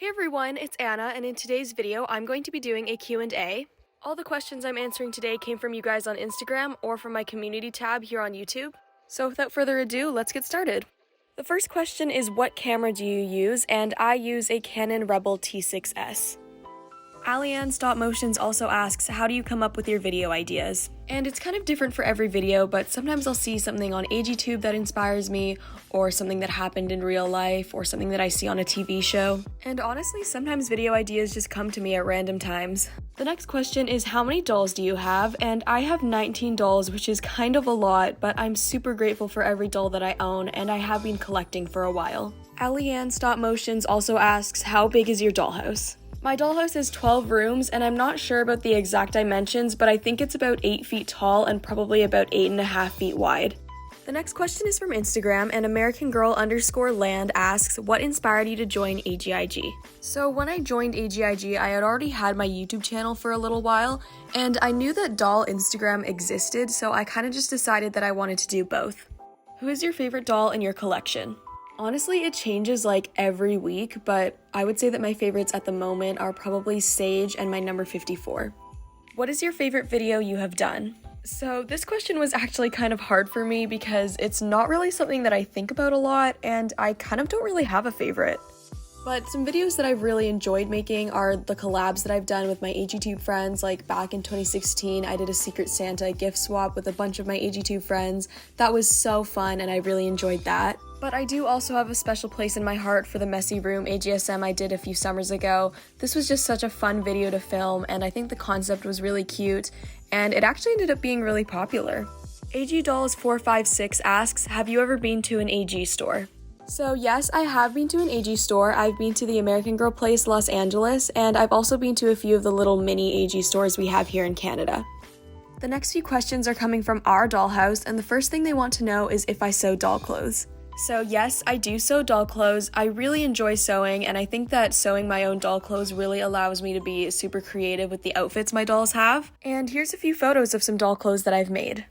Hey everyone, it's Anna, and in today's video, I'm going to be doing a Q&A. All the questions I'm answering today came from you guys on Instagram or from my community tab here on YouTube. So without further ado, let's get started. The first question is, what camera do you use? And I use a Canon Rebel T6S. Alianne Stop Motions also asks, how do you come up with your video ideas? And it's kind of different for every video, but sometimes I'll see something on AGtube that inspires me, or something that happened in real life, or something that I see on a TV show. And honestly, sometimes video ideas just come to me at random times. The next question is, how many dolls do you have? And I have 19 dolls, which is kind of a lot, but I'm super grateful for every doll that I own, and I have been collecting for a while. Alianne Stop Motions also asks, how big is your dollhouse? My dollhouse has 12 rooms, and I'm not sure about the exact dimensions, but I think it's about 8 feet tall and probably about 8.5 feet wide. The next question is from Instagram, and AmericanGirl_land asks, what inspired you to join AGIG? So when I joined AGIG, I had already had my YouTube channel for a little while, and I knew that doll Instagram existed, so I kind of just decided that I wanted to do both. Who is your favorite doll in your collection? Honestly, it changes like every week, but I would say that my favorites at the moment are probably Sage and my number 54. What is your favorite video you have done? So this question was actually kind of hard for me because it's not really something that I think about a lot, and I kind of don't really have a favorite. But some videos that I've really enjoyed making are the collabs that I've done with my AGtube friends. Like back in 2016, I did a Secret Santa gift swap with a bunch of my AGtube friends. That was so fun, and I really enjoyed that. But I do also have a special place in my heart for the Messy Room AGSM I did a few summers ago. This was just such a fun video to film, and I think the concept was really cute, and it actually ended up being really popular. AGDolls456 asks, have you ever been to an AG store? So yes, I have been to an AG store. I've been to the American Girl Place, Los Angeles, and I've also been to a few of the little mini AG stores we have here in Canada. The next few questions are coming from Our Dollhouse, and the first thing they want to know is if I sew doll clothes. So yes, I do sew doll clothes. I really enjoy sewing, and I think that sewing my own doll clothes really allows me to be super creative with the outfits my dolls have. And here's a few photos of some doll clothes that I've made.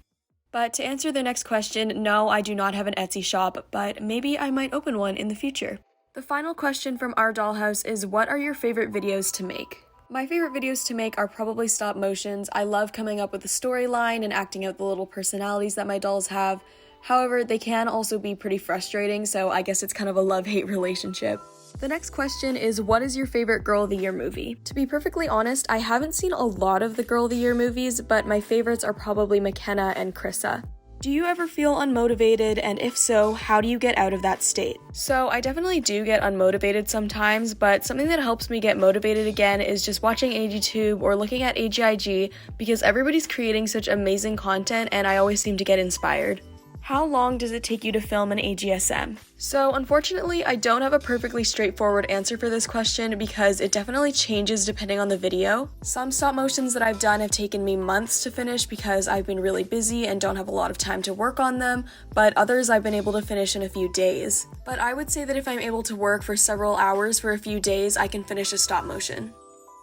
But to answer the next question, no, I do not have an Etsy shop, but maybe I might open one in the future. The final question from Our Dollhouse is, what are your favorite videos to make? My favorite videos to make are probably stop motions. I love coming up with a storyline and acting out the little personalities that my dolls have. However, they can also be pretty frustrating, so I guess it's kind of a love-hate relationship. The next question is, what is your favorite Girl of the Year movie? To be perfectly honest, I haven't seen a lot of the Girl of the Year movies, but my favorites are probably McKenna and Krissa. Do you ever feel unmotivated, and if so, how do you get out of that state? So I definitely do get unmotivated sometimes, but something that helps me get motivated again is just watching AGtube or looking at AGIG, because everybody's creating such amazing content and I always seem to get inspired. How long does it take you to film an AGSM? So unfortunately, I don't have a perfectly straightforward answer for this question because it definitely changes depending on the video. Some stop motions that I've done have taken me months to finish because I've been really busy and don't have a lot of time to work on them, but others I've been able to finish in a few days. But I would say that if I'm able to work for several hours for a few days, I can finish a stop motion.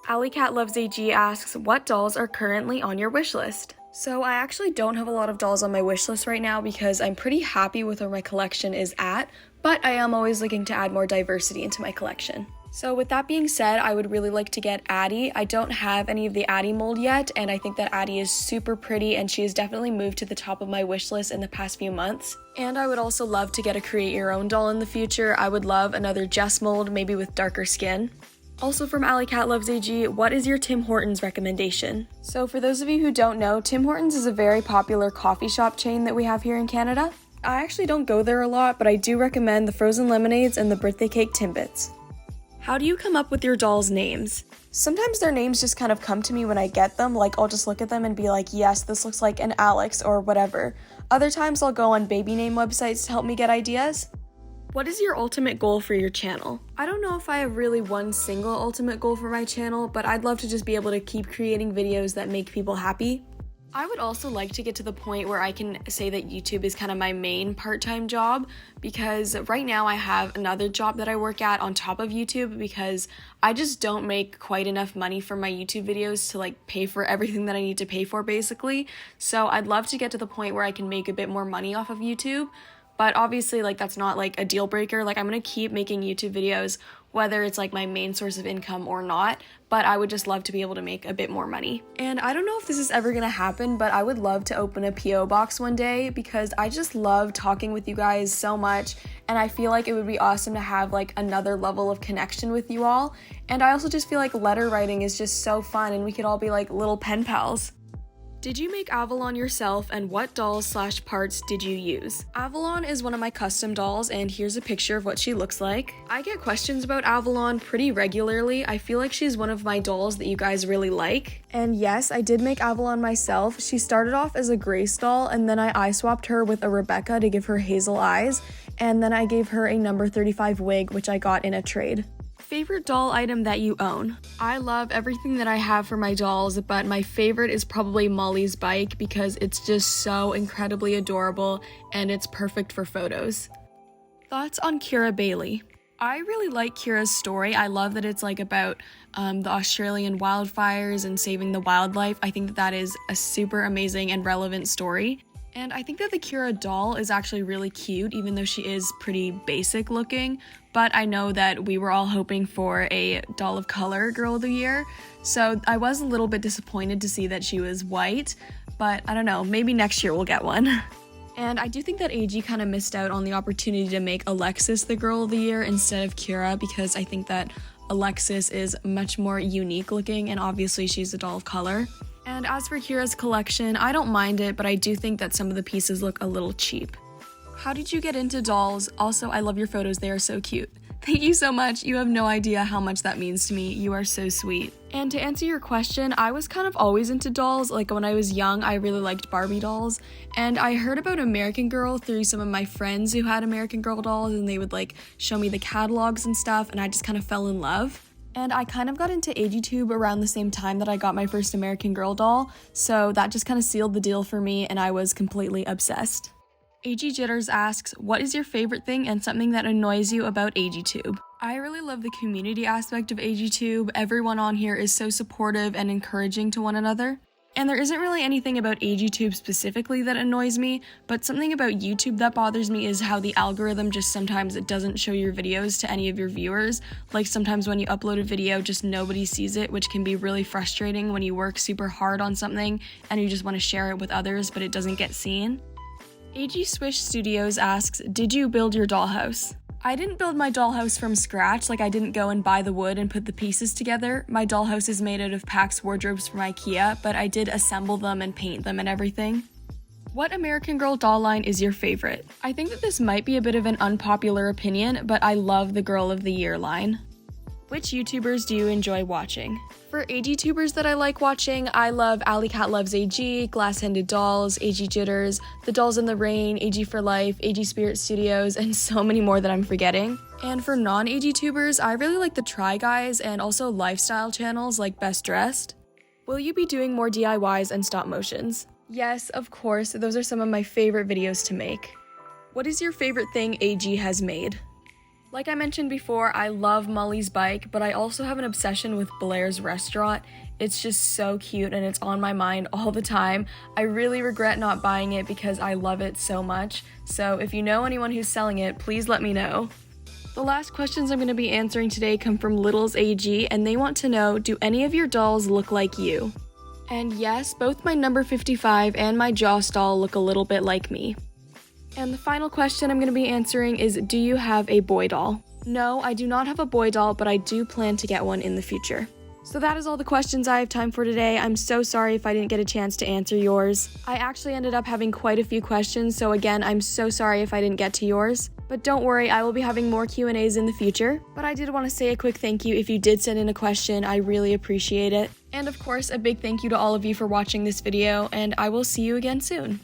Alleycat Loves AG asks, what dolls are currently on your wish list? So I actually don't have a lot of dolls on my wish list right now because I'm pretty happy with where my collection is at, but I am always looking to add more diversity into my collection. So with that being said, I would really like to get Addie. I don't have any of the Addie mold yet, and I think that Addie is super pretty, and she has definitely moved to the top of my wish list in the past few months. And I would also love to get a create your own doll in the future. I would love another Jess mold, maybe with darker skin. Also from Alleycat Loves AG, what is your Tim Hortons recommendation? So for those of you who don't know, Tim Hortons is a very popular coffee shop chain that we have here in Canada. I actually don't go there a lot, but I do recommend the frozen lemonades and the birthday cake Timbits. How do you come up with your dolls' names? Sometimes their names just kind of come to me when I get them, like I'll just look at them and be like, yes, this looks like an Alex or whatever. Other times I'll go on baby name websites to help me get ideas. What is your ultimate goal for your channel? I don't know if I have really one single ultimate goal for my channel, but I'd love to just be able to keep creating videos that make people happy. I would also like to get to the point where I can say that YouTube is kind of my main part-time job, because right now I have another job that I work at on top of YouTube because I just don't make quite enough money from my YouTube videos to like pay for everything that I need to pay for basically. So I'd love to get to the point where I can make a bit more money off of YouTube. But obviously, like, that's not like a deal breaker. Like, I'm gonna keep making YouTube videos, whether it's like my main source of income or not, but I would just love to be able to make a bit more money. And I don't know if this is ever gonna happen, but I would love to open a PO box one day because I just love talking with you guys so much, and I feel like it would be awesome to have like another level of connection with you all. And I also just feel like letter writing is just so fun, and we could all be like little pen pals. Did you make Avalon yourself, and what dolls/parts did you use? Avalon is one of my custom dolls, and here's a picture of what she looks like. I get questions about Avalon pretty regularly. I feel like she's one of my dolls that you guys really like. And yes, I did make Avalon myself. She started off as a Grace doll, and then I eye swapped her with a Rebecca to give her hazel eyes, and then I gave her a number 35 wig, which I got in a trade. Favorite doll item that you own? I love everything that I have for my dolls, but my favorite is probably Molly's bike because it's just so incredibly adorable and it's perfect for photos. Thoughts on Kira Bailey? I really like Kira's story. I love that it's like about the Australian wildfires and saving the wildlife. I think that is a super amazing and relevant story. And I think that the Kira doll is actually really cute, even though she is pretty basic looking. But I know that we were all hoping for a doll of color girl of the year. So I was a little bit disappointed to see that she was white, but I don't know, maybe next year we'll get one. And I do think that AG kind of missed out on the opportunity to make Alexis the girl of the year instead of Kira, because I think that Alexis is much more unique looking, and obviously she's a doll of color. And as for Kira's collection, I don't mind it, but I do think that some of the pieces look a little cheap. How did you get into dolls? Also, I love your photos, they are so cute. Thank you so much. You have no idea how much that means to me. You are so sweet. And to answer your question, I was kind of always into dolls. Like when I was young, I really liked Barbie dolls. And I heard about American Girl through some of my friends who had American Girl dolls, and they would like show me the catalogs and stuff, and I just kind of fell in love. And I kind of got into AGtube around the same time that I got my first American Girl doll, so that just kind of sealed the deal for me, and I was completely obsessed. AG Jitters asks, what is your favorite thing and something that annoys you about AGtube? I really love the community aspect of AGtube. Everyone on here is so supportive and encouraging to one another. And there isn't really anything about AGtube specifically that annoys me, but something about YouTube that bothers me is how the algorithm just sometimes it doesn't show your videos to any of your viewers. Like sometimes when you upload a video, just nobody sees it, which can be really frustrating when you work super hard on something and you just want to share it with others, but it doesn't get seen. AGswish asks, did you build your dollhouse? I didn't build my dollhouse from scratch, like I didn't go and buy the wood and put the pieces together. My dollhouse is made out of Pax wardrobes from IKEA, but I did assemble them and paint them and everything. What American Girl doll line is your favorite? I think that this might be a bit of an unpopular opinion, but I love the Girl of the Year line. Which YouTubers do you enjoy watching? For AGtubers that I like watching, I love Alley Cat Loves AG, Glass-Handed Dolls, AG Jitters, The Dolls in the Rain, AG for Life, AG Spirit Studios, and so many more that I'm forgetting. And for non-AGtubers, I really like the Try Guys and also lifestyle channels like Best Dressed. Will you be doing more DIYs and stop motions? Yes, of course, those are some of my favorite videos to make. What is your favorite thing AG has made? Like I mentioned before, I love Molly's bike, but I also have an obsession with Blair's restaurant. It's just so cute and it's on my mind all the time. I really regret not buying it because I love it so much. So if you know anyone who's selling it, please let me know. The last questions I'm going to be answering today come from Littles AG, and they want to know, do any of your dolls look like you? And yes, both my number 55 and my Joss doll look a little bit like me. And the final question I'm going to be answering is, do you have a boy doll? No, I do not have a boy doll, but I do plan to get one in the future. So that is all the questions I have time for today. I'm so sorry if I didn't get a chance to answer yours. I actually ended up having quite a few questions, so again, I'm so sorry if I didn't get to yours. But don't worry, I will be having more Q&As in the future. But I did want to say a quick thank you if you did send in a question. I really appreciate it. And of course, a big thank you to all of you for watching this video, and I will see you again soon.